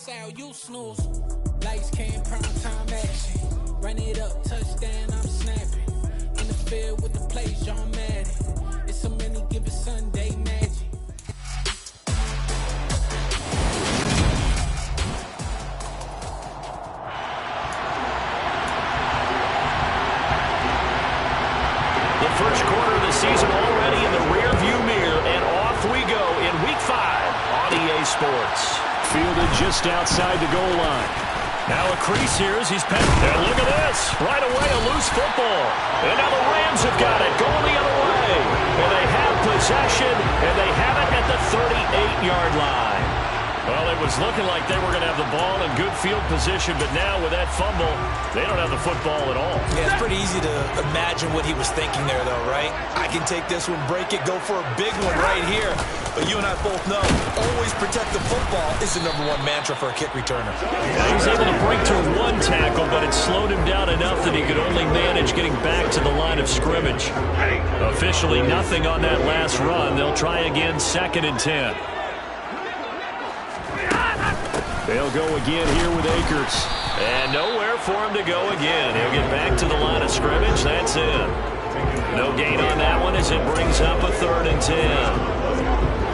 Sal, you snooze. Lights came, prime time action. Run it up, touchdown, I'm snapping. In the field with the plays, John Madden. It's so many given Sunday magic. The first quarter of the season already in the rearview mirror, and off we go in Week 5 on EA Sports. Fielded just outside the goal line. Now a crease here as he's passed. And look at this. Right away, a loose football. And now the Rams have got it going the other way. And they have possession, and they have it at the 38-yard line. Well, it was looking like they were going to have the ball in good field position, but now with that fumble, they don't have the football at all. Yeah, it's pretty easy to imagine what he was thinking there, though, right? I can take this one, break it, go for a big one right here. But you and I both know, always protect the football is the #1 mantra for a kick returner. Yeah, he was able to break to one tackle, but it slowed him down enough that he could only manage getting back to the line of scrimmage. Officially nothing on that last run. They'll try again, 2nd and 10. They'll go again here with Akers. And nowhere for him to go again. He'll get back to the line of scrimmage. That's it. No gain on that one as it brings up a 3rd and 10.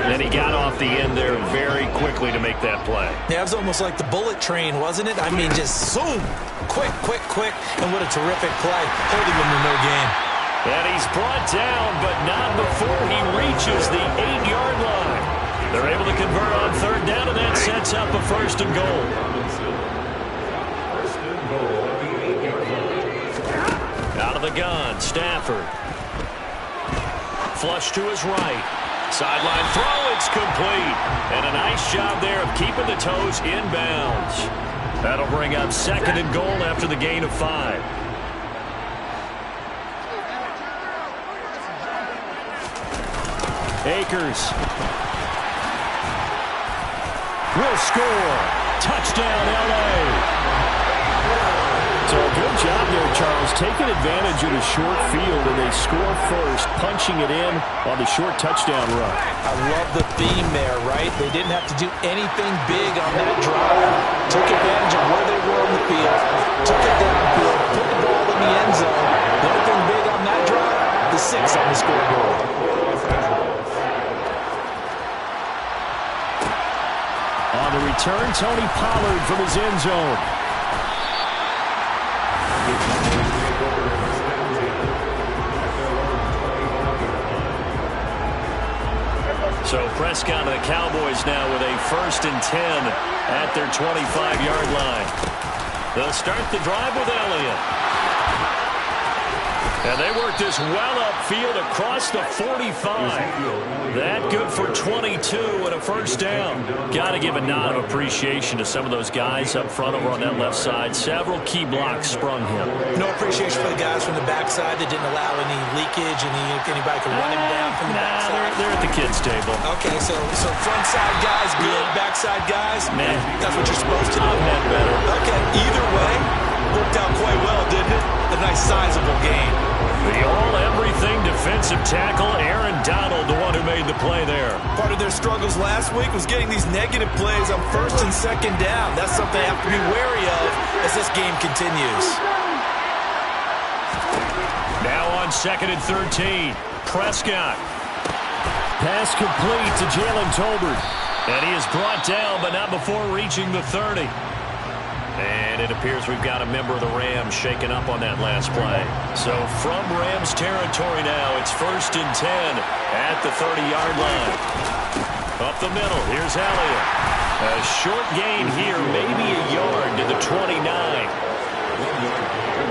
And he got off the end there very quickly to make that play. Yeah, it was almost like the bullet train, wasn't it? I mean, just zoom. Quick, quick, quick. And what a terrific play. Holding him to no gain. And he's brought down, but not before he reaches the 8-yard line. They're able to convert on 3rd down, and that sets up a 1st and goal. Out of the gun, Stafford. Flush to his right. Sideline throw, it's complete. And a nice job there of keeping the toes inbounds. That'll bring up 2nd and goal after the gain of 5. Akers will score. Touchdown, L.A. So good job there, Charles, taking advantage of the short field, and they score first, punching it in on the short touchdown run. I love the theme there, right? They didn't have to do anything big on that drive. Took advantage of where they were on the field, took it downfield, put the ball in the end zone. The only thing big on that drive, the 6 on the scoreboard. On the return, Tony Pollard from his end zone. So Prescott and the Cowboys now with a 1st and 10 at their 25-yard line. They'll start the drive with Elliott. And they work this well upfield across the 45. That good for 22 and a 1st down. Got to give a nod of appreciation to some of those guys up front over on that left side. Several key blocks sprung him. No appreciation for the guys from the backside that didn't allow any leakage and anybody could run him down from the backside. They're at the kids' table. Okay, so front side guys good, backside guys, man, that's what you're supposed to do. I've had better. Okay, either way, worked out quite well, didn't it? A nice sizable gain. The all-everything defensive tackle, Aaron Donald, the one who made the play there. Part of their struggles last week was getting these negative plays on 1st and 2nd down. That's something they have to be wary of as this game continues. Now on 2nd and 13, Prescott. Pass complete to Jalen Tolbert. And he is brought down, but not before reaching the 30. And it appears we've got a member of the Rams shaken up on that last play. So from Rams territory now, it's 1st and 10 at the 30-yard line. Up the middle, here's Elliott. A short gain here, maybe a yard to the 29.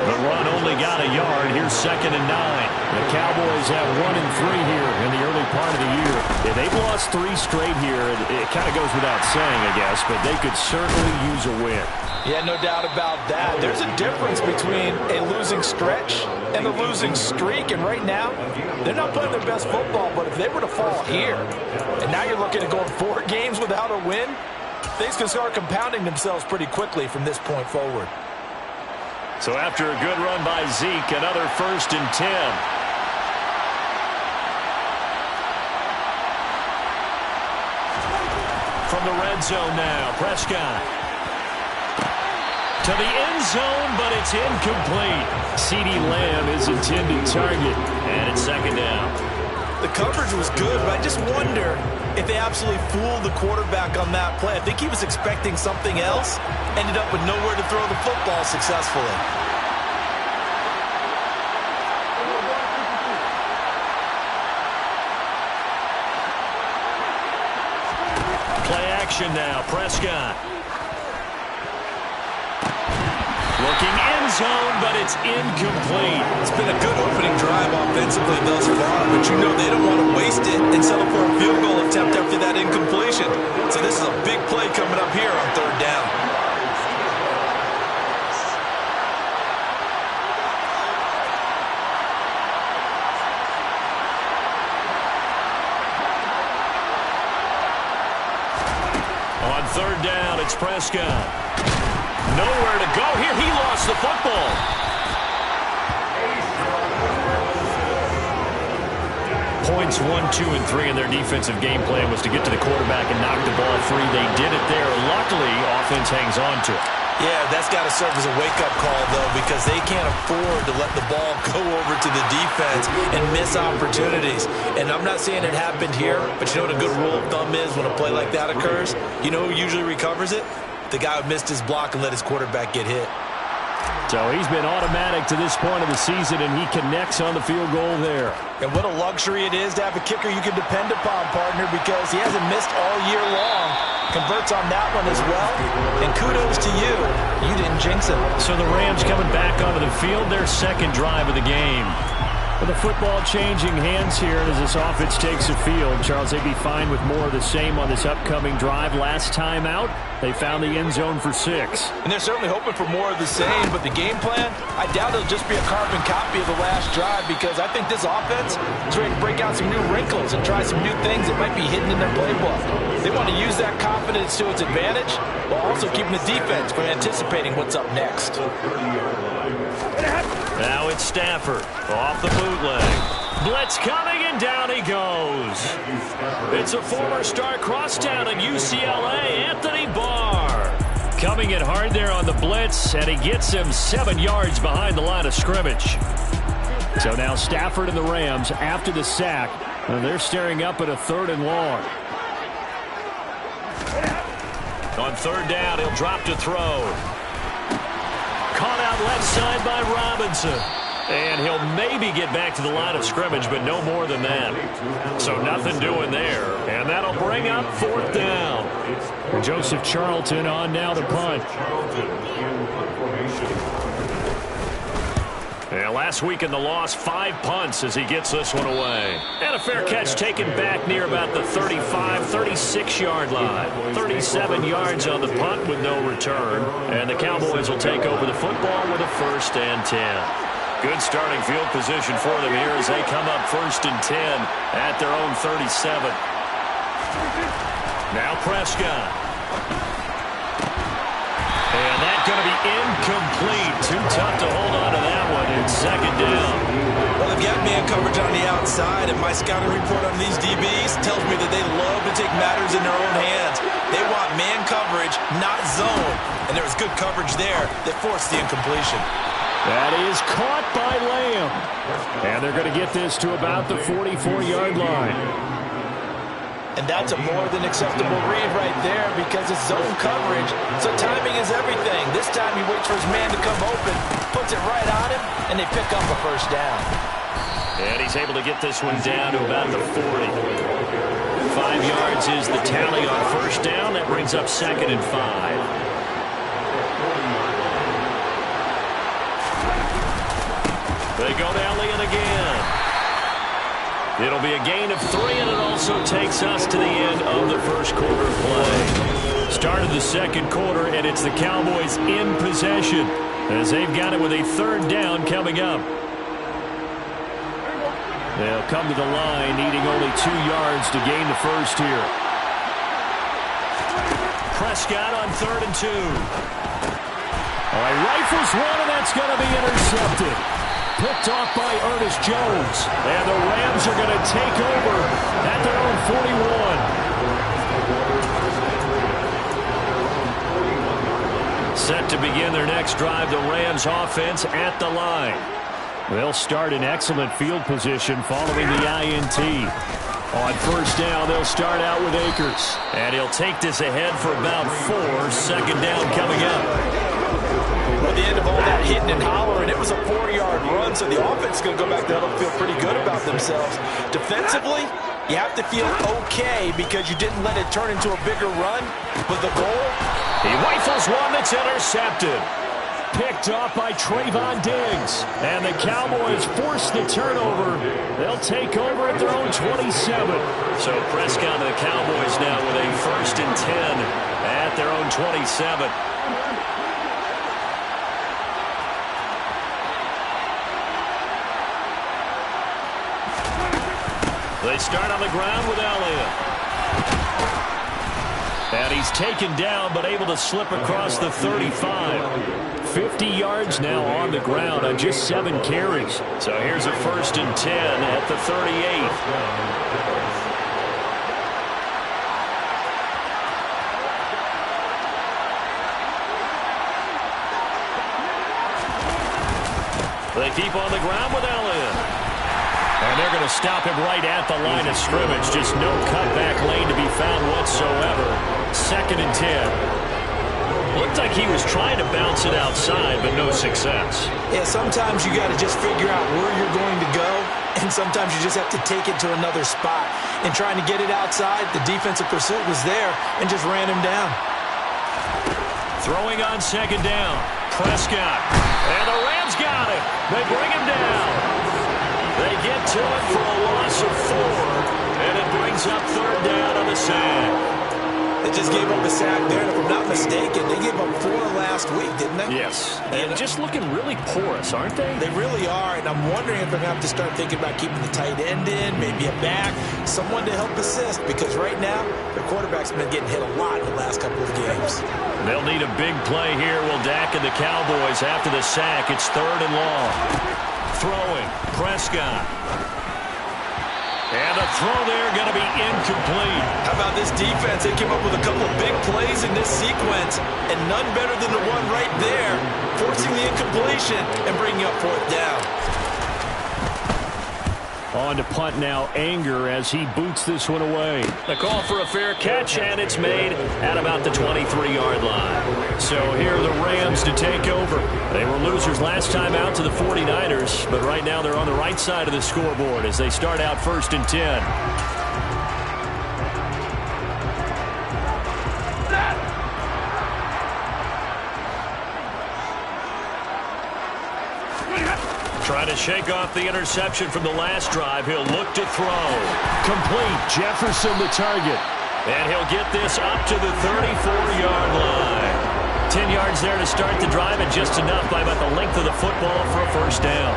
The run only got a yard. Here's 2nd and 9. The Cowboys have 1 and 3 here in the early part of the year. Yeah, they've lost 3 straight here. It kind of goes without saying, I guess, but they could certainly use a win. Yeah, no doubt about that. There's a difference between a losing stretch and a losing streak, and right now, they're not playing their best football, but if they were to fall here, and now you're looking at going 4 games without a win, things can start compounding themselves pretty quickly from this point forward. So after a good run by Zeke, another 1st and 10. From the red zone now, Prescott. to the end zone, but it's incomplete. CeeDee Lamb is intended target, and it's second down. The coverage was good, but I just wonder if they absolutely fooled the quarterback on that play. I think he was expecting something else, ended up with nowhere to throw the football successfully. Play action now, Prescott. Looking end zone, but it's incomplete. It's been a good opening drive offensively thus far, but you know they don't want to waste it and settle for a field goal attempt after that incompletion. So this is a big play coming up here on third down. On third down, it's Prescott. Nowhere to go here. He lost the football. Points 1, 2, and 3 in their defensive game plan was to get to the quarterback and knock the ball free. They did it there. Luckily, offense hangs on to it. Yeah, that's got to serve as a wake-up call, though, because they can't afford to let the ball go over to the defense and miss opportunities. And I'm not saying it happened here, but you know what a good rule of thumb is when a play like that occurs? You know who usually recovers it? The guy who missed his block and let his quarterback get hit. So he's been automatic to this point of the season, and he connects on the field goal there. And what a luxury it is to have a kicker you can depend upon, partner, because he hasn't missed all year long. Converts on that one as well. And kudos to you. You didn't jinx it. So the Rams coming back onto the field, their second drive of the game. With the football changing hands here as this offense takes the field, Charles, they'd be fine with more of the same on this upcoming drive. Last time out, they found the end zone for 6. And they're certainly hoping for more of the same, but the game plan, I doubt it'll just be a carbon copy of the last drive, because I think this offense is ready to break out some new wrinkles and try some new things that might be hidden in their playbook. They want to use that confidence to its advantage while also keeping the defense from anticipating what's up next. Now it's Stafford off the bootleg. Blitz coming, and down he goes. It's a former star crosstown at UCLA, Anthony Barr. Coming in hard there on the blitz, and he gets him 7 yards behind the line of scrimmage. So now Stafford and the Rams, after the sack, they're staring up at a 3rd and long. On third down, he'll drop to throw. Caught out left side by Robinson. And he'll maybe get back to the line of scrimmage, but no more than that. So nothing doing there. And that'll bring up 4th down. And Joseph Charlton on now to punt. And last week in the loss, 5 punts as he gets this one away. And a fair catch taken back near about the 35, 36-yard line. 37 yards on the punt with no return. And the Cowboys will take over the football with a 1st and 10. Good starting field position for them here as they come up 1st and 10 at their own 37. Now Prescott. And that's going to be incomplete. Too tough to hold on to that one. It's 2nd down. Well, they've got man coverage on the outside, and my scouting report on these DBs tells me that they love to take matters in their own hands. They want man coverage, not zone. And there was good coverage there that forced the incompletion. That is caught by Lamb. And they're going to get this to about the 44-yard line. And that's a more than acceptable read right there because it's zone coverage. So timing is everything. This time he waits for his man to come open, puts it right on him, and they pick up a 1st down. And he's able to get this one down to about the 40. 5 yards is the tally on 1st down. That brings up 2nd and 5. They go to Elliott again. It'll be a gain of 3, and it also takes us to the end of the 1st quarter play. Start of the 2nd quarter, and it's the Cowboys in possession as they've got it with a 3rd down coming up. They'll come to the line, needing only 2 yards to gain the 1st here. Prescott on 3rd and 2. All right, rifles one, and that's going to be intercepted. Picked off by Ernest Jones. And the Rams are going to take over at their own 41. Set to begin their next drive, the Rams offense at the line. They'll start in excellent field position following the INT. On first down, they'll start out with Akers. And he'll take this ahead for about 4. Second down coming up. Well, the end of all that hitting and hollering, it was a 4-yard run, so the offense is going to go back there and feel pretty good about themselves. Defensively, you have to feel okay because you didn't let it turn into a bigger run. But the goal? He rifles one that's intercepted. Picked off by Trayvon Diggs. And the Cowboys force the turnover. They'll take over at their own 27. So Prescott and the Cowboys now with a 1st and 10 at their own 27. They start on the ground with Elliott. And he's taken down but able to slip across the 35. 50 yards now on the ground on just 7 carries. So here's a 1st and 10 at the 38. They keep on the ground with Elliott. And they're going to stop him right at the line of scrimmage. Just no cutback lane to be found whatsoever. 2nd and 10. Looked like he was trying to bounce it outside, but no success. Yeah, sometimes you got to just figure out where you're going to go, and sometimes you just have to take it to another spot. And trying to get it outside, the defensive pursuit was there and just ran him down. Throwing on 2nd down. Prescott. And the Rams got it. They bring him down. They get to it for a loss of 4, and it brings up 3rd down on the sack. They just gave up a sack there, and if I'm not mistaken, they gave up 4 last week, didn't they? Yes. And just looking really porous, aren't they? They really are, and I'm wondering if they're going to have to start thinking about keeping the tight end in, maybe a back, someone to help assist, because right now, their quarterback's been getting hit a lot in the last couple of games. They'll need a big play here. Will Dak and the Cowboys after the sack. It's 3rd and long. Throwing. Prescott. And the throw there going to be incomplete. How about this defense? They came up with a couple of big plays in this sequence, and none better than the one right there, forcing the incompletion and bringing up 4th down. On to punt now, Anger, as he boots this one away. The call for a fair catch, and it's made at about the 23-yard line. So here are the Rams to take over. They were losers last time out to the 49ers, but right now they're on the right side of the scoreboard as they start out 1st and 10. Trying to shake off the interception from the last drive. He'll look to throw. Complete. Jefferson the target. And he'll get this up to the 34-yard line. 10 yards there to start the drive, and just enough by about the length of the football for a 1st down.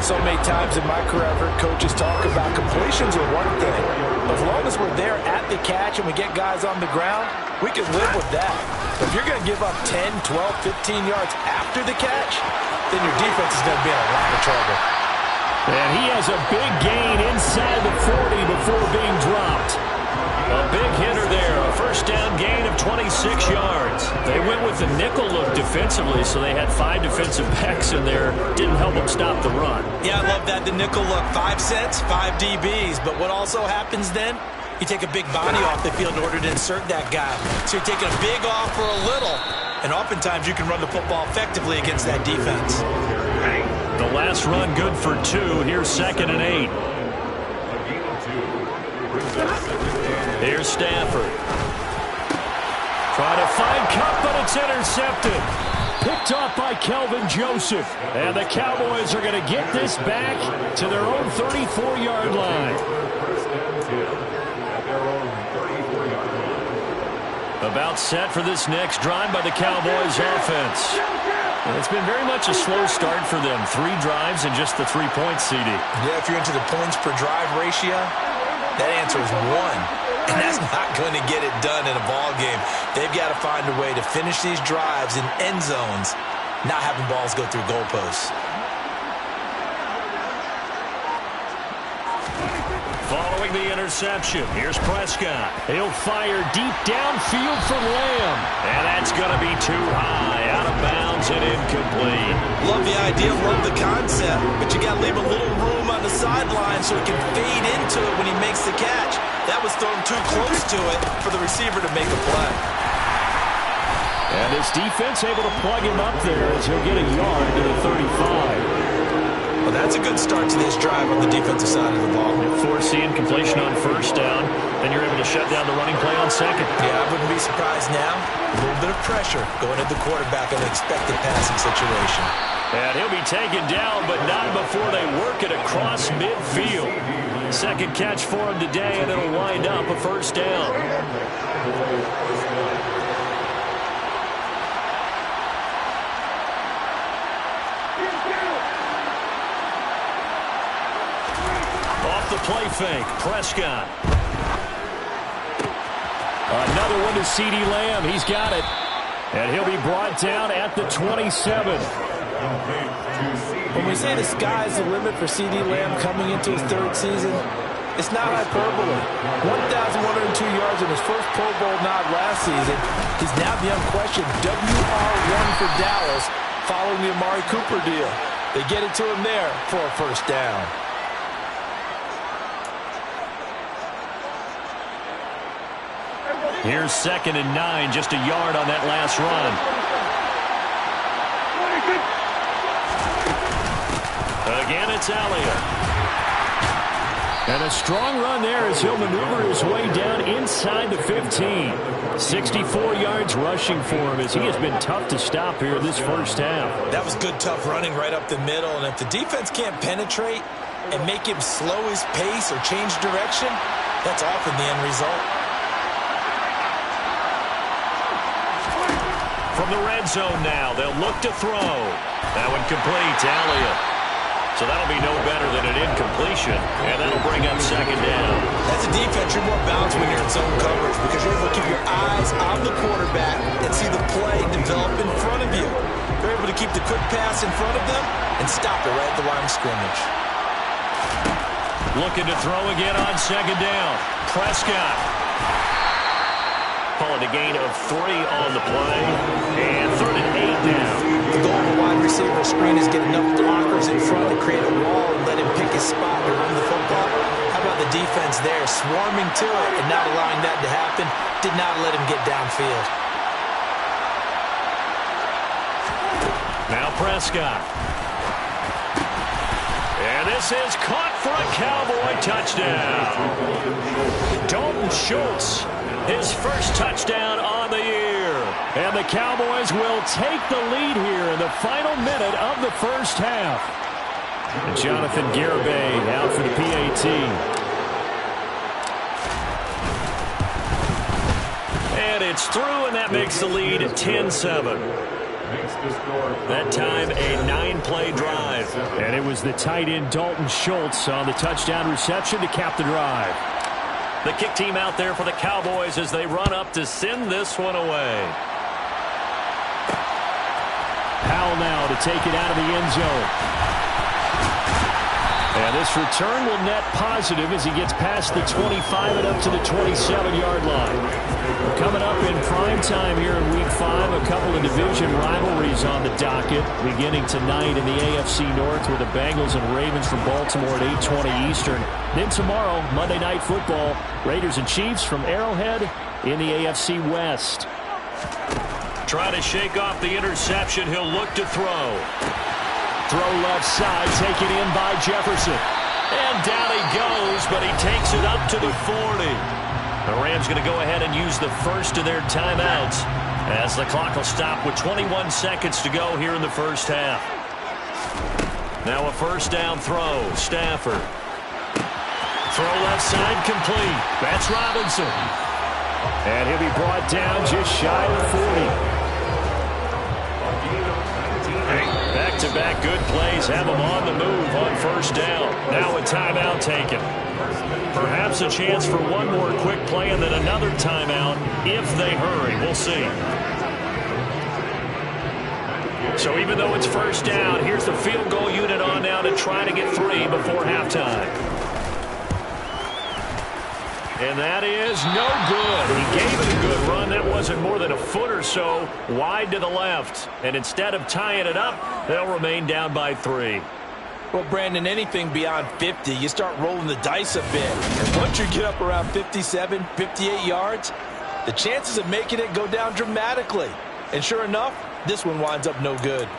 So many times in my career, I've heard coaches talk about completions are one thing. As long as we're there at the catch and we get guys on the ground, we can live with that. But if you're going to give up 10, 12, 15 yards after the catch, then your defense is going to be in a lot of trouble. And he has a big gain inside the 40 before being dropped. A big hitter there, a 1st down gain of 26 yards. They went with the nickel look defensively, so they had 5 defensive backs in there. Didn't help them stop the run. Yeah, I love that, the nickel look. 5 sets, 5 DBs. But what also happens then? You take a big body off the field in order to insert that guy. So you're taking a big off for a little. And oftentimes you can run the football effectively against that defense. The last run good for 2. Here's 2nd and 8. Here's Stafford. Trying to find Cup, but it's intercepted. Picked off by Kelvin Joseph. And the Cowboys are going to get this back to their own 34-yard line. About set for this next drive by the Cowboys offense. And it's been very much a slow start for them. 3 drives and just the 3-point CD. Yeah, if you're into the points per drive ratio, that answer is 1. And that's not going to get it done in a ball game. They've got to find a way to finish these drives in end zones, not having balls go through goalposts. Following throwing the interception. Here's Prescott. He'll fire deep downfield for Lamb. And that's going to be too high, out of bounds and incomplete. Love the idea, love the concept, but you got to leave a little room on the sideline so he can fade into it when he makes the catch. That was thrown too close to it for the receiver to make a play. And his defense able to plug him up there as he'll get a yard to the 35. Well, that's a good start to this drive on the defensive side of the ball. Force the incompletion on first down, then you're able to shut down the running play on second. Yeah, I wouldn't be surprised now. A little bit of pressure going at the quarterback in an expected passing situation. And he'll be taken down, but not before they work it across midfield. Second catch for him today, and it'll wind up a first down. The play fake, Prescott. Another one to CeeDee Lamb. He's got it. And he'll be brought down at the 27. When we say the sky's the limit for CeeDee Lamb coming into his third season, it's not hyperbole. 1,102 yards in his first Pro Bowl nod last season. He's now the unquestioned WR1 for Dallas following the Amari Cooper deal. They get it to him there for a first down. Here's 2nd and 9, just a yard on that last run. Again, it's Elliott. And a strong run there as he'll maneuver his way down inside the 15. 64 yards rushing for him as he has been tough to stop here this first half. That was good, tough running right up the middle. And if the defense can't penetrate and make him slow his pace or change direction, that's often the end result. From the red zone now, they'll look to throw. That one complete to Elliott. So that'll be no better than an incompletion, and that'll bring up 2nd down. As a defense, you're more balanced when you're in zone coverage because you're able to keep your eyes on the quarterback and see the play develop in front of you. You're able to keep the quick pass in front of them and stop it right at the line of scrimmage. Looking to throw again on 2nd down. Prescott. Calling a gain of 3 on the play. And 3rd and 8 now. The goal of a wide receiver screen is get enough blockers in front to create a wall and let him pick his spot to run the football. How about the defense there, swarming to it and not allowing that to happen? Did not let him get downfield. Now Prescott. And this is caught for a Cowboy touchdown. Dalton Schultz, his first touchdown on the year. And the Cowboys will take the lead here in the final minute of the first half. And Jonathan Garibay out for the PAT. And it's through, and that makes the lead 10-7. That time, a 9-play drive. And it was the tight end Dalton Schultz on the touchdown reception to cap the drive. The kick team out there for the Cowboys as they run up to send this one away. Powell now to take it out of the end zone. And this return will net positive as he gets past the 25 and up to the 27-yard line. Coming up in prime time here in Week 5, a couple of division rivalries on the docket, beginning tonight in the AFC North with the Bengals and Ravens from Baltimore at 8:20 Eastern. Then tomorrow, Monday Night Football, Raiders and Chiefs from Arrowhead in the AFC West. Trying to shake off the interception, he'll look to throw. Throw left side, taken in by Jefferson. And down he goes, but he takes it up to the 40. The Rams going to go ahead and use the first of their timeouts as the clock will stop with 21 seconds to go here in the first half. Now a first down throw. Stafford. Throw left side complete. That's Robinson. And he'll be brought down just shy of 40. Back-to-back good plays have them on the move on first down. Now a timeout taken. Perhaps a chance for one more quick play and then another timeout if they hurry. We'll see. So even though it's first down, here's the field goal unit on now to try to get 3 before halftime. And that is no good. He gave it a good run. That wasn't more than a foot or so wide to the left. And instead of tying it up, they'll remain down by 3. Well, Brandon, anything beyond 50, you start rolling the dice a bit. And once you get up around 57, 58 yards, the chances of making it go down dramatically. And sure enough, this one winds up no good.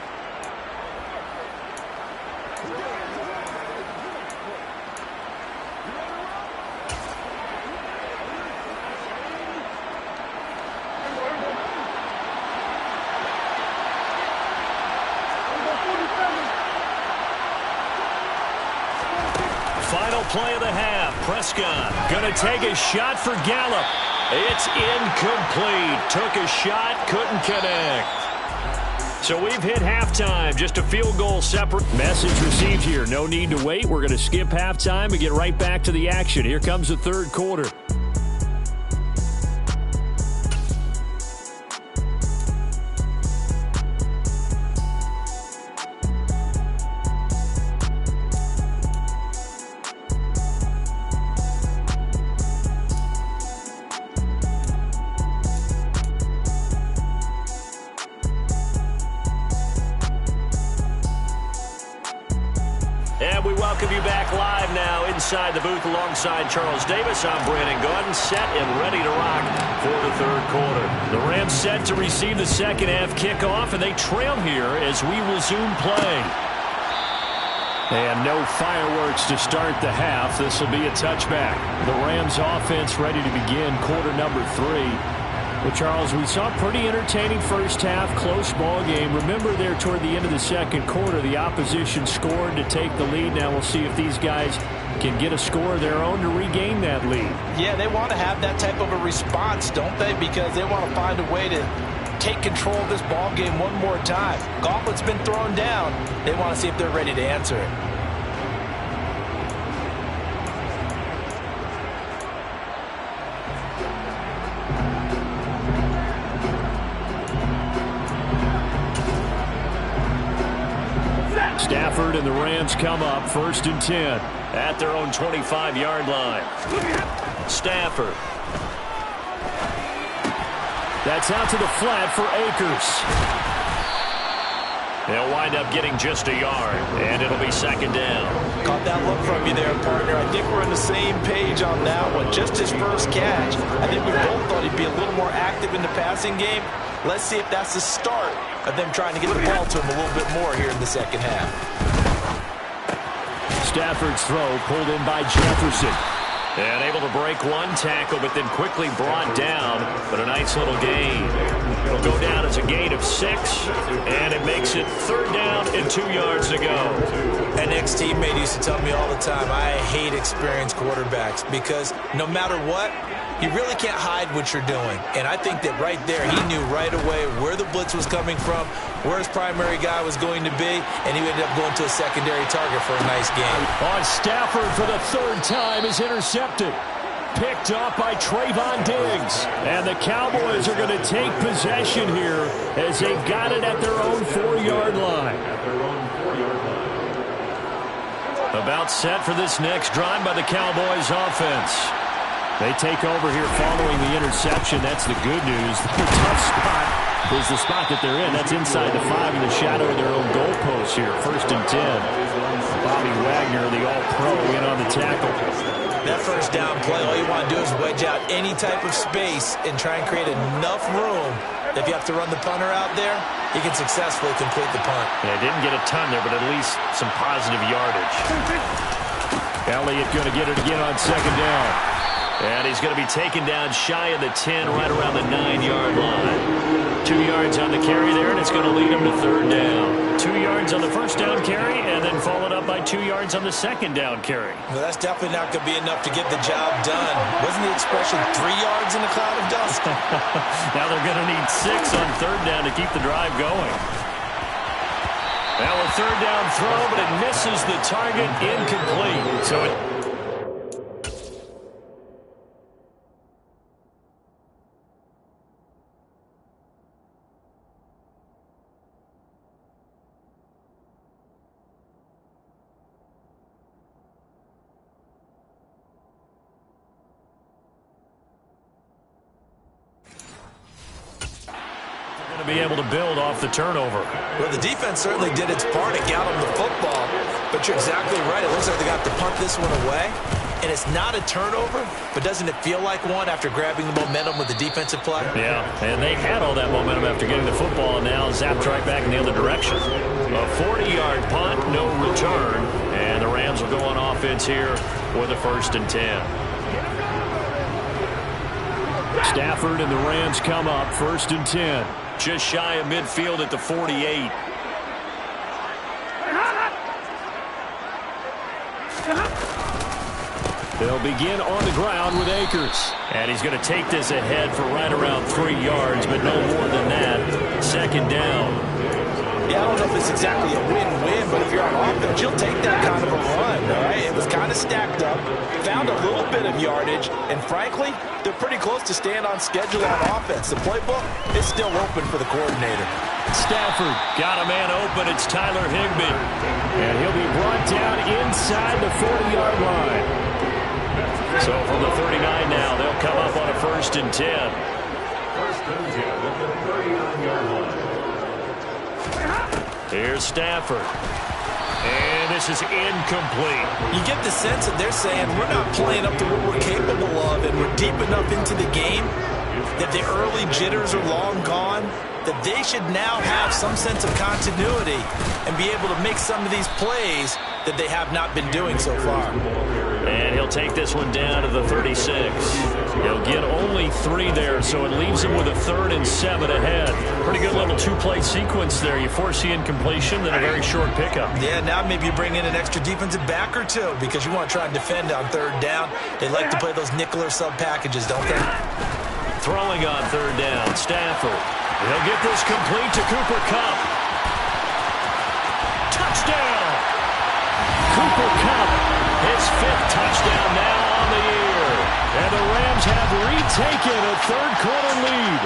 Final play of the half. Prescott going to take a shot for Gallup. It's incomplete. Took a shot, couldn't connect. So we've hit halftime. Just a field goal separate. Message received here. No need to wait. We're going to skip halftime and get right back to the action. Here comes the third quarter. And we welcome you back live now inside the booth alongside Charles Davis. I'm Brandon Gaudin, set and ready to rock for the third quarter. The Rams set to receive the second half kickoff, and they trail here as we resume play. And no fireworks to start the half. This will be a touchback. The Rams offense ready to begin quarter number 3. Well, Charles, we saw a pretty entertaining first half, close ball game. Remember there toward the end of the second quarter, the opposition scored to take the lead. Now we'll see if these guys can get a score of their own to regain that lead. Yeah, they want to have that type of a response, don't they? Because they want to find a way to take control of this ball game one more time. Gauntlet's been thrown down. They want to see if they're ready to answer it. Stafford and the Rams come up 1st and 10 at their own 25-yard line. Stafford. That's out to the flat for Akers. They'll wind up getting just a yard, and it'll be second down. Caught that look from you there, partner. I think we're on the same page on that one. Just his first catch. I think we both thought he'd be a little more active in the passing game. Let's see if that's the start of them trying to get the ball to him a little bit more here in the second half. Stafford's throw pulled in by Jefferson. And able to break one tackle, but then quickly brought down. But a nice little gain. It'll go down as a gain of 6, and it makes it third down and 2 yards to go. An ex-teammate used to tell me all the time, I hate experienced quarterbacks because no matter what, you really can't hide what you're doing. And I think that right there, he knew right away where the blitz was coming from, where his primary guy was going to be, and he ended up going to a secondary target for a nice game. On Stafford for the third time is intercepted. Picked up by Trayvon Diggs. And the Cowboys are going to take possession here as they've got it at their own 4-yard line. About set for this next drive by the Cowboys offense. They take over here following the interception. That's the good news. The tough spot is the spot that they're in. That's inside the 5 in the shadow of their own goalpost here. 1st and 10. Bobby Wagner, the all-pro, in on the tackle. That first down play, all you want to do is wedge out any type of space and try and create enough room that if you have to run the punter out there, he can successfully complete the punt. Yeah, didn't get a ton there, but at least some positive yardage. Elliott going to get it again on second down. And he's going to be taken down shy of the 10, right around the 9-yard line. 2 yards on the carry there, and it's going to lead him to third down. 2 yards on the first down carry, and then followed up by 2 yards on the second down carry. Well, that's definitely not going to be enough to get the job done. Wasn't the expression 3 yards in a cloud of dust? Now they're going to need 6 on third down to keep the drive going. Now a third down throw, but it misses the target, incomplete. So it... to be able to build off the turnover. Well, the defense certainly did its part to got them the football, but you're exactly right. It looks like they got to punt this one away, and it's not a turnover, but doesn't it feel like one after grabbing the momentum with the defensive play? Yeah, and they had all that momentum after getting the football, and now zapped right back in the other direction. A 40-yard punt, no return, and the Rams will go on offense here with a 1st and 10. Stafford and the Rams come up 1st and 10. Just shy of midfield at the 48. They'll begin on the ground with Akers. And he's going to take this ahead for right around 3 yards, but no more than that. 2nd down. Yeah, I don't know if it's exactly a win-win, but if you're on offense, you'll take that kind of a run, all right? It was kind of stacked up, found a little bit of yardage, and frankly, they're pretty close to staying on schedule on offense. The playbook is still open for the coordinator. Stafford Got a man open. It's Tyler Higbee. and he'll be brought down inside the 40-yard line. So from the 39 now, they'll come up on a 1st and 10. Here's Stafford. And this is incomplete. You get the sense that they're saying we're not playing up to what we're capable of, and we're deep enough into the game that the early jitters are long gone, that they should now have some sense of continuity and be able to make some of these plays that they have not been doing so far. And he'll take this one down to the 36. He'll get only 3 there, so it leaves him with a 3rd and 7 ahead. Pretty good little 2-play sequence there. You force the incompletion, then a very short pickup. Yeah, now maybe you bring in an extra defensive back or two because you want to try and defend on 3rd down. They like to play those nickel or sub packages, don't they? Throwing on 3rd down, Stafford. He'll get this complete to Cooper Kupp. Touchdown! Cooper Kupp, His 5th touchdown now on the year. and the Rams have retaken a third-quarter lead.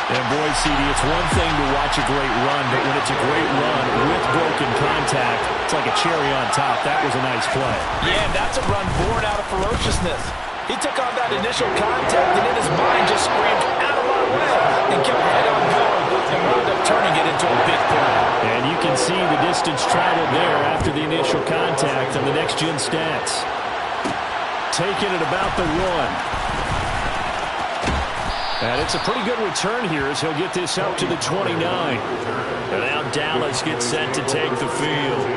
And boy, CD, it's one thing to watch a great run, but when it's a great run with broken contact, it's like a cherry on top. That was a nice play. Yeah, that's a run born out of ferociousness. He took on that initial contact, and in his mind just screamed, out of my way, and kept right on going, and wound up turning it into a big play. And you can see the distance traveled there after the initial contact on the next-gen stats. Taking it about the 1. And it's a pretty good return here as he'll get this up to the 29. And now Dallas gets set to take the field.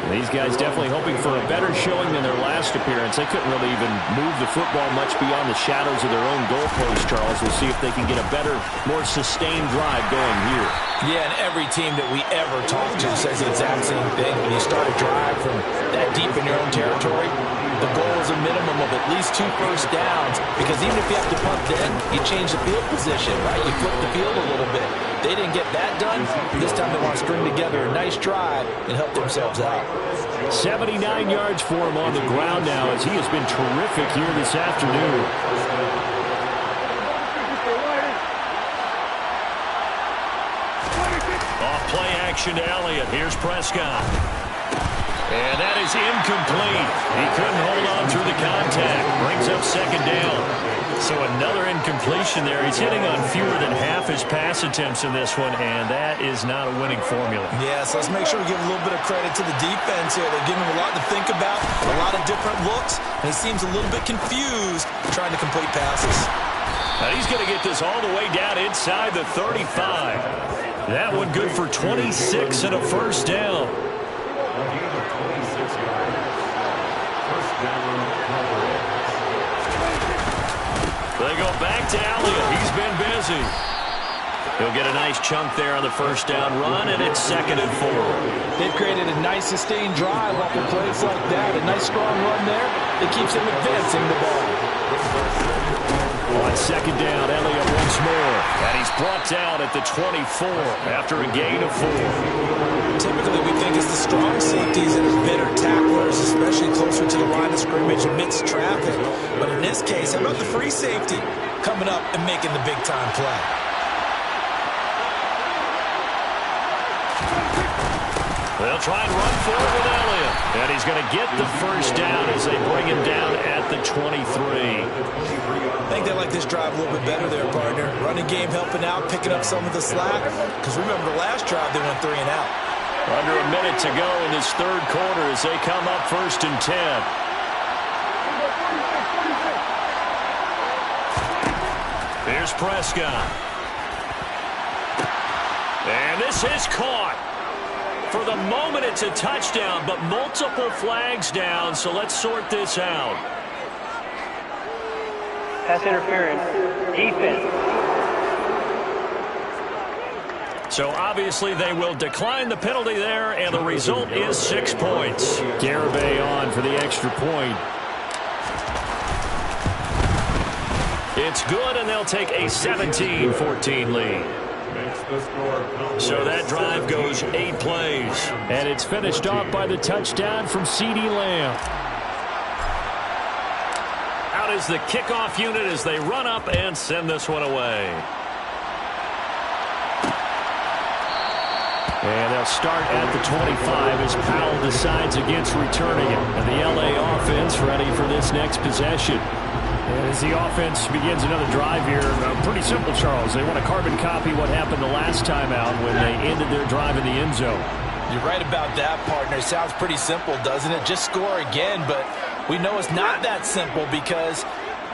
These guys definitely hoping for a better showing than their last appearance. They couldn't really even move the football much beyond the shadows of their own goalpost, Charles. We'll see if they can get a better, more sustained drive going here. Yeah, and every team that we ever talk to says the exact same thing. When you start a drive from that deep in your own territory, the goal is a minimum of at least 2 first downs, because even if you have to punt then, you change the field position, right? You flip the field a little bit. They didn't get that done. This time they want to string together a nice drive and help themselves out. 79 yards for him on the ground now as he has been terrific here this afternoon. Off play action to Elliott. Here's Prescott. And that is incomplete. He couldn't hold on through the contact. Brings up 2nd down. So another incompletion there. He's hitting on fewer than half his pass attempts in this one, and that is not a winning formula. Yeah, so let's make sure we give a little bit of credit to the defense here. They're giving him a lot to think about, a lot of different looks, and he seems a little bit confused trying to complete passes. Now he's going to get this all the way down inside the 35. That one good for 26 and a first down. They go back to Elliott. He's been busy. He'll get a nice chunk there on the first down run, and it's 2nd and 4. They've created a nice sustained drive off of plays like that. A nice strong run there that keeps him advancing the ball. On 2nd down, Elliott once more. And he's brought down at the 24 after a gain of 4. Typically, we think it's the strong safeties that are better tacklers, especially closer to the line of scrimmage amidst traffic. But in this case, how about the free safety coming up and making the big-time play? They'll try and run forward with Elliott. And he's going to get the first down as they bring him down at the 23. I think they like this drive a little bit better there, partner. Running game helping out, picking up some of the slack. Because remember, the last drive they went 3 and out. Under a minute to go in this third quarter as they come up 1st and 10. Here's Prescott. And this is caught. For the moment, it's a touchdown, but multiple flags down, so let's sort this out. Pass interference. Defense. So obviously they will decline the penalty there, and the result is 6 points. Garibay on for the extra point. It's good, and they'll take a 17-14 lead. So that drive goes 8 plays. And it's finished off by the touchdown from CeeDee Lamb. Out is the kickoff unit as they run up and send this one away. And they'll start at the 25 as Powell decides against returning it. And the LA offense ready for this next possession. And as the offense begins another drive here, pretty simple, Charles. They want to carbon copy what happened the last time out when they ended their drive in the end zone. You're right about that, partner. Sounds pretty simple, doesn't it? Just score again, but we know it's not that simple because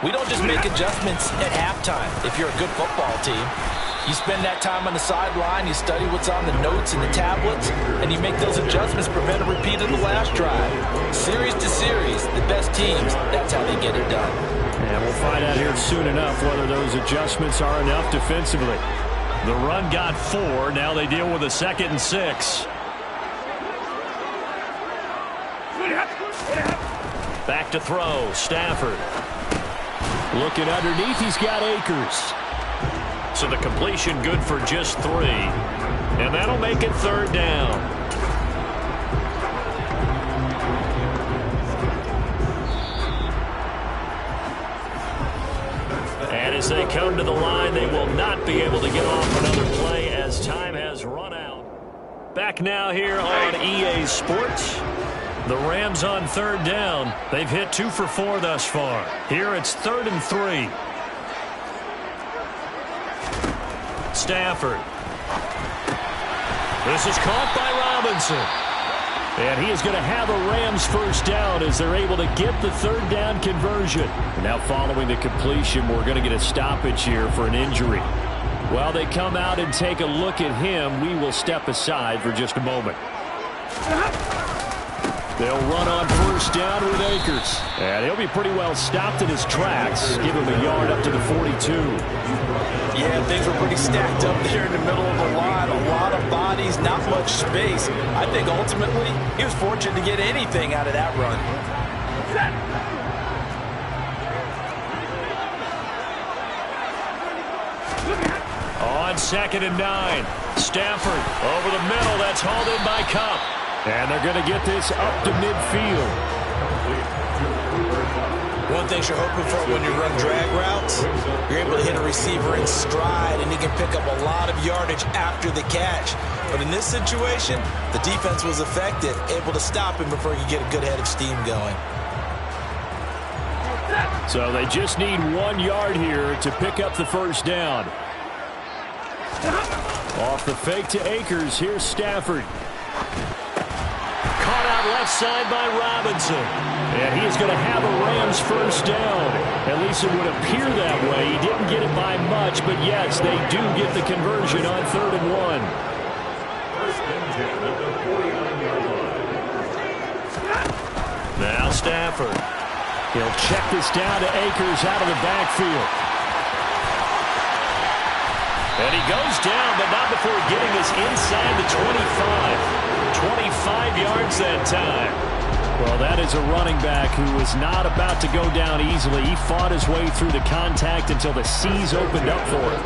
we don't just make adjustments at halftime if you're a good football team. You spend that time on the sideline, you study what's on the notes and the tablets, and you make those adjustments, prevent a repeat of the last drive. Series to series, the best teams, that's how they get it done. And we'll find out here soon enough whether those adjustments are enough defensively. The run got 4. Now they deal with a 2nd and 6. Back to throw. Stafford. Looking underneath, he's got Akers. So the completion good for just 3. And that'll make it 3rd down. And as they come to the line, they will not be able to get off another play as time has run out. Back now here on EA Sports. The Rams on 3rd down. They've hit 2 for 4 thus far. Here it's 3rd and 3. Stafford. This is caught by Robinson. And he is going to have a Rams first down as they're able to get the 3rd down conversion. And now following the completion, we're going to get a stoppage here for an injury. While they come out and take a look at him, we will step aside for just a moment. They'll run on first down with Akers. And he'll be pretty well stopped in his tracks. Give him a yard up to the 42. Yeah, things were pretty stacked up there in the middle of the line. A lot of bodies, not much space. I think ultimately he was fortunate to get anything out of that run. On 2nd and 9. Stafford over the middle. That's hauled in by Kupp. And they're going to get this up to midfield. One thing you're hoping for when you run drag routes, you're able to hit a receiver in stride, and he can pick up a lot of yardage after the catch. But in this situation, the defense was effective, able to stop him before he could get a good head of steam going. So they just need 1 yard here to pick up the first down. Off the fake to Akers. Here's Stafford. Caught out left side by Robinson. And he is going to have a Rams first down. At least it would appear that way. He didn't get it by much, but yes, they do get the conversion on 3rd and 1. Now Stafford. He'll check this down to Akers out of the backfield. And he goes down, but not before getting this inside the 25. 25 yards that time. Well, that is a running back who was not about to go down easily. He fought his way through the contact until the C's opened up for him.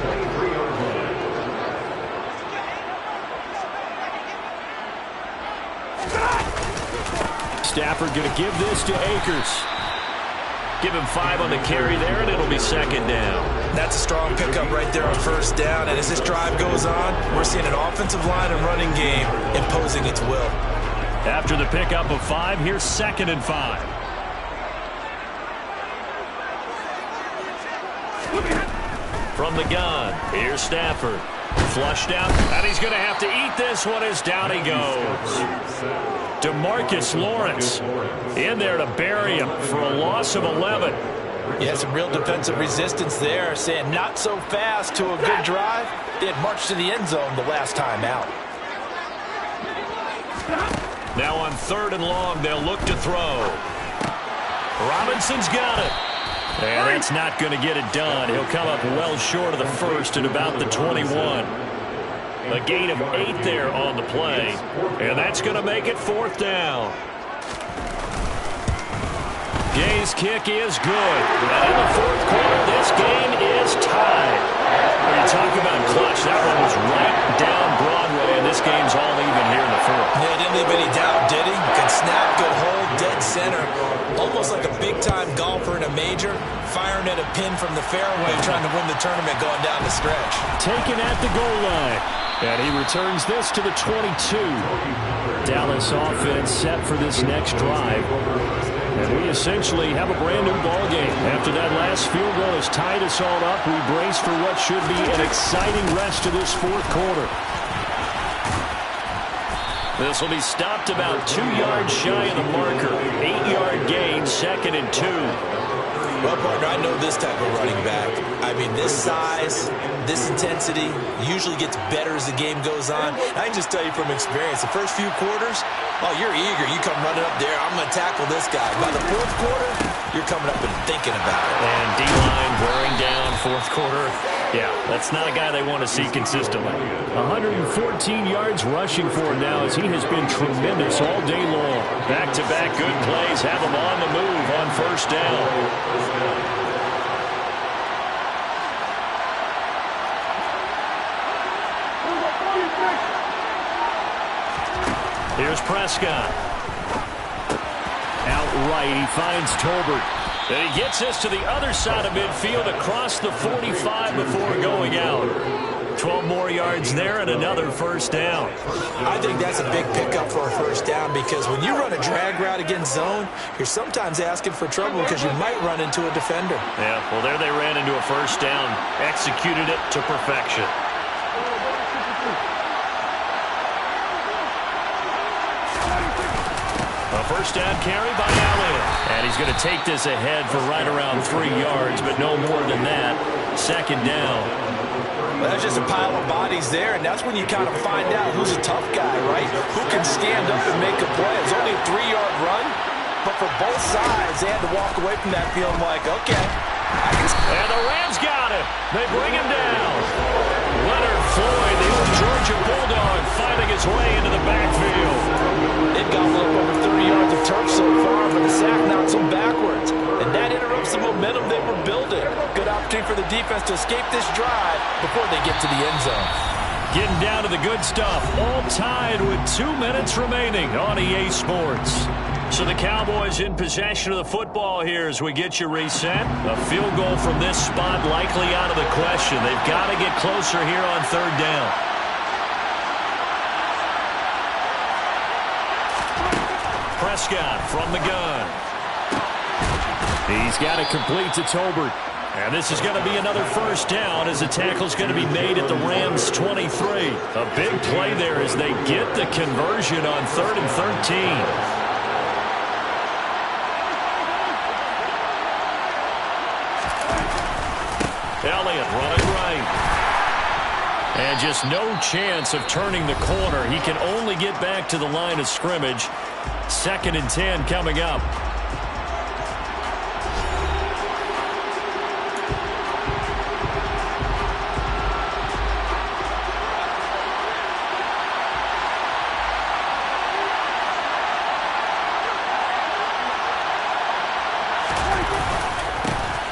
Stafford going to give this to Akers. Give him 5 on the carry there, and it'll be second down. That's a strong pickup right there on first down. And as this drive goes on, we're seeing an offensive line and running game imposing its will. After the pickup of 5, here's 2nd and 5. From the gun, here's Stafford. Flushed out, and he's going to have to eat this one as down he goes. DeMarcus Lawrence in there to bury him for a loss of 11. Yeah, some real defensive resistance there, saying not so fast to a good drive. They had marched to the end zone the last time out. Now on 3rd and long, they'll look to throw. Robinson's got it. And that's not going to get it done. He'll come up well short of the first at about the 21. A gain of 8 there on the play. And that's going to make it 4th down. Gay's kick is good. And in the 4th quarter, this game is tied. When you talk about clutch, that one was right down Broadway, and this game's all even here in the 4th. Yeah, didn't leave any doubt, did he? Good snap, good hold, dead center. Almost like a big-time golfer in a major, firing at a pin from the fairway, trying to win the tournament going down the stretch. Taken at the goal line. And he returns this to the 22. Dallas offense set for this next drive. And we essentially have a brand new ball game. After that last field goal has tied us all up, we brace for what should be an exciting rest of this 4th quarter. This will be stopped about 2 yards shy of the marker. 8-yard gain, 2nd and 2. Well, partner, I know this type of running back. I mean, this size, this intensity usually gets better as the game goes on. I can just tell you from experience, the first few quarters, oh, you're eager. You come running up there, I'm going to tackle this guy. By the 4th quarter, you're coming up and thinking about it. And D-line wearing down 4th quarter. Yeah, that's not a guy they want to see consistently. 114 yards rushing for him now as he has been tremendous all day long. Back-to-back good plays have him on the move on 1st down. Here's Prescott. Outright, he finds Tolbert. And he gets this to the other side of midfield across the 45 before going out. 12 more yards there and another 1st down. I think that's a big pickup for a 1st down because when you run a drag route against zone, you're sometimes asking for trouble because you might run into a defender. Yeah, well, there they ran into a 1st down. Executed it to perfection. A 1st down carry by Elliott. And he's going to take this ahead for right around 3 yards, but no more than that. 2nd down. Well, there's just a pile of bodies there, and that's when you kind of find out who's a tough guy, right? Who can stand up and make a play. It's only a 3-yard run, but for both sides, they had to walk away from that feeling like, okay. And the Rams got it. They bring him down. Leonard Floyd, the old Georgia Bulldog, fighting his way into the backfield. They've got a little over 30 yards of turf so far, but the sack knocks them backwards. And that interrupts the momentum they were building. Good opportunity for the defense to escape this drive before they get to the end zone. Getting down to the good stuff. All tied with 2 minutes remaining on EA Sports. So the Cowboys in possession of the football here as we get you reset. A field goal from this spot likely out of the question. They've got to get closer here on 3rd down. Prescott from the gun. He's got it complete to Tolbert. And this is going to be another 1st down as the tackle's going to be made at the Rams' 23. A big play there as they get the conversion on 3rd and 13. Elliott running right. And just no chance of turning the corner. He can only get back to the line of scrimmage. 2nd and 10 coming up.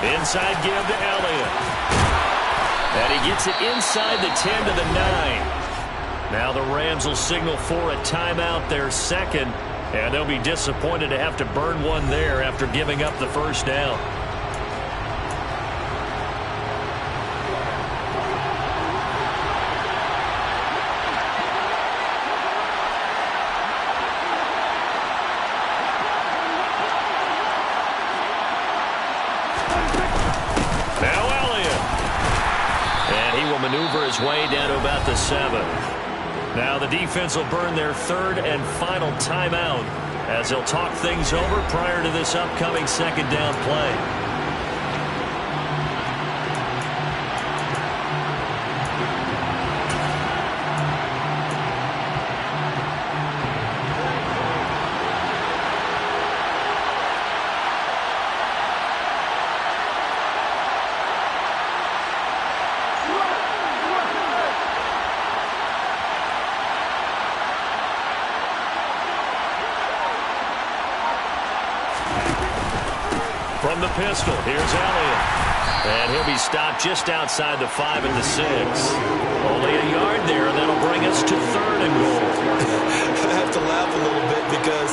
Inside give to Elliott. And he gets it inside the 10 to the 9. Now the Rams will signal for a timeout, their 2nd. And they'll be disappointed to have to burn one there after giving up the 1st down. maneuver his way down to about the 7. Now the defense will burn their third and final timeout as they'll talk things over prior to this upcoming second down play. From the pistol, here's Elliott. And he'll be stopped just outside the 5 at the 6. Only a yard there, and that'll bring us to 3rd and goal. I have to laugh a little bit because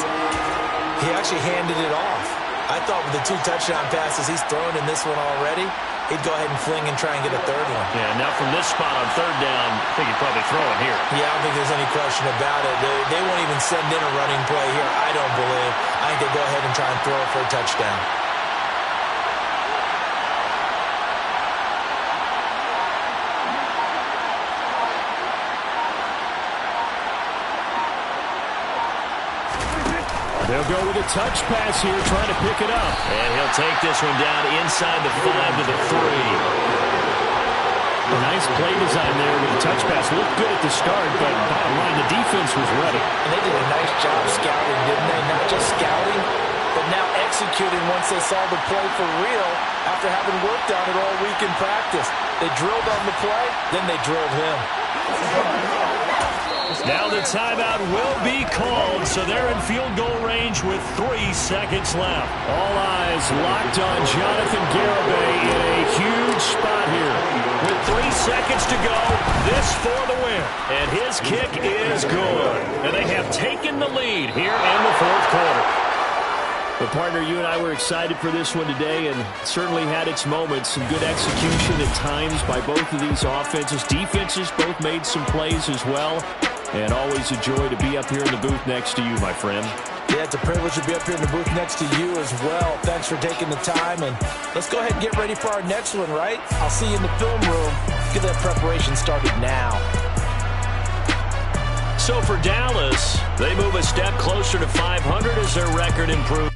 he actually handed it off. I thought with the 2 touchdown passes he's thrown in this one already, he'd go ahead and fling and try and get a 3rd one. Yeah, now from this spot on 3rd down, I think he'd probably throw it here. Yeah, I don't think there's any question about it. They won't even send in a running play here, I don't believe. I think they go ahead and try and throw it for a touchdown. They'll go with a touch pass here, trying to pick it up. And he'll take this one down inside the 5 to the 3. A nice play design there with the touch pass. Looked good at the start, but bottom line, the defense was ready. And they did a nice job scouting, didn't they? Not just scouting, but now executing once they saw the play for real after having worked on it all week in practice. They drilled on the play, then they drilled him. Now the timeout will be called, so they're in field goal range with 3 seconds left. All eyes locked on Jonathan Garibay in a huge spot here. With 3 seconds to go, this for the win. And his kick is good. And they have taken the lead here in the 4th quarter. But, partner, you and I were excited for this one today and certainly had its moments. Some good execution at times by both of these offenses. Defenses both made some plays as well. And always a joy to be up here in the booth next to you, my friend. Yeah, it's a privilege to be up here in the booth next to you as well. Thanks for taking the time. And let's go ahead and get ready for our next one, right? I'll see you in the film room. Get that preparation started now. So for Dallas, they move a step closer to 500 as their record improves.